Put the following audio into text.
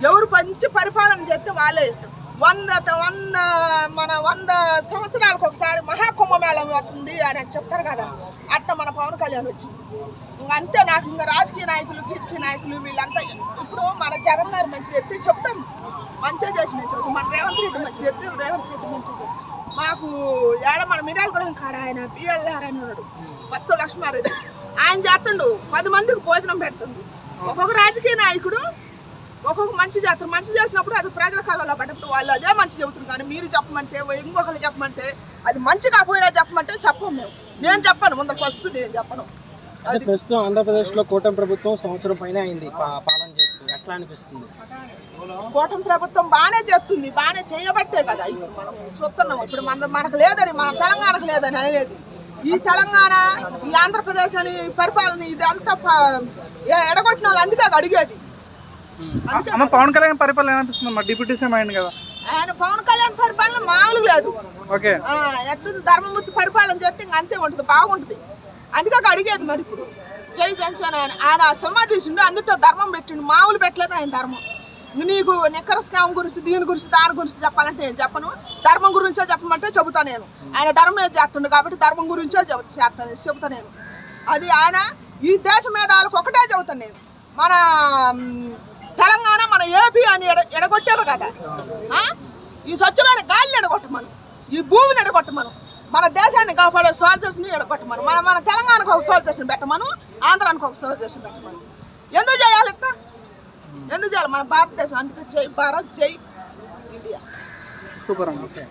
ఎవరు మంచి పరిపాలన చేస్తే వాళ్ళే ఇష్టం. 100 సంవత్సరాలకు ఒకసారి మహాకుంభమేళం అవుతుంది అని చెప్తారు కదా, అట్ట మన పవన్ కళ్యాణ్ వచ్చి అంతే. నాకు ఇంకా రాజకీయ నాయకులు గీజకీయ నాయకులు వీళ్ళంతా ఇప్పుడు మన జగన్ గారు మంచి ఎత్తి చెప్తాం, మంచిగా చేసి మేము చెప్తాం. మన రేవంత్ రెడ్డి మంచి ఎత్తి, రేవంత్ రెడ్డి మంచిగా మాకు ఏడ మన మిరాలు కూడా కాడ ఆయన పిఎల్ఆర్ అని ఉన్నాడు, పత్తు లక్ష్మారెడ్డి, ఆయన చేస్తుండు 10 మందికి భోజనం పెడుతుంది. ఒక్కొక్క రాజకీయ నాయకుడు ఒక్కొక్క మంచి చేస్తారు. మంచి చేసినప్పుడు అది ప్రజల కాలంలో పడ్డప్పుడు వాళ్ళు అదే మంచి చెబుతున్నారు. కానీ మీరు చెప్పమంటే ఇంకొకరు చెప్పమంటే అది మంచి కాకపోయినా చెప్పమంటే చెప్పము మేము. నేను చెప్పను ముందర ఫస్ట్, నేను చెప్పను. ప్రస్తుతం ఆంధ్రప్రదేశ్ లో కూటమి ప్రభుత్వం సంవత్సరం పైన అయింది పాలన చేస్తూ, ఎట్లా అనిపిస్తుంది? కూటమి ప్రభుత్వం బాగానే చేస్తుంది, బాగానే చేయబట్టే కదా ఇప్పుడు మనం చూస్తున్నాం. ఇప్పుడు మనకు లేదని, మన తెలంగాణకు లేదని అనేది, ఈ తెలంగాణ ఈ ఆంధ్రప్రదేశ్ అని పరిపాలన ఇదంతా ఎడగొట్టిన వాళ్ళు అందుకే అడిగేది. పవన్ కళ్యాణ్ పరిపాలన అనిపిస్తుంది మరి డిప్యూటీ సీఎం అయింది కదా ఆయన. పవన్ కళ్యాణ్ పరిపాలన మామూలు లేదు. ఓకే, ఎట్లుంది ధర్మమూర్తి పరిపాలన చేస్తే ఇంక అంతే ఉంటుంది, బాగుంటుంది. అందుకే అడిగేది. మరి ఇప్పుడు జై జన్సన్ ఆయన సినిమా తీసిండు, అందులో ధర్మం పెట్టిండు, మామూలు పెట్టలేదు ఆయన ధర్మం. నీకు నిక్కరస్కామం గురించి దీని గురించి దాని గురించి చెప్పాలంటే నేను చెప్పను, ధర్మం గురించో చెప్పమంటే చెబుతా నేను. ఆయన ధర్మం ఏది చేస్తుండు కాబట్టి ధర్మం గురించో చెబుతా నేను. అది ఆయన ఈ దేశం మీద వాళ్ళకి ఒకటే చెబుతాను నేను. మన తెలంగాణ మన ఏపీ అని ఎడగొట్టారు కదా, ఈ స్వచ్ఛమైన గాలిని ఎడగొట్టమను, ఈ భూమిని ఎడగొట్టమను, మన దేశాన్ని కాపాడే సోల్జర్స్ని ఎడగొట్టమను, మన తెలంగాణకు ఒక సోల్జర్స్ని పెట్టమను, ఆంధ్రానికి ఒక సోల్జర్స్ని పెట్టమను. ఎందుకు చేయాలి ఇట్లా? ఎందుకు చేయాలి? మన భారతదేశం అందుకే జై భారత్, జై ఇండియా. సూపర్ అమ్మ.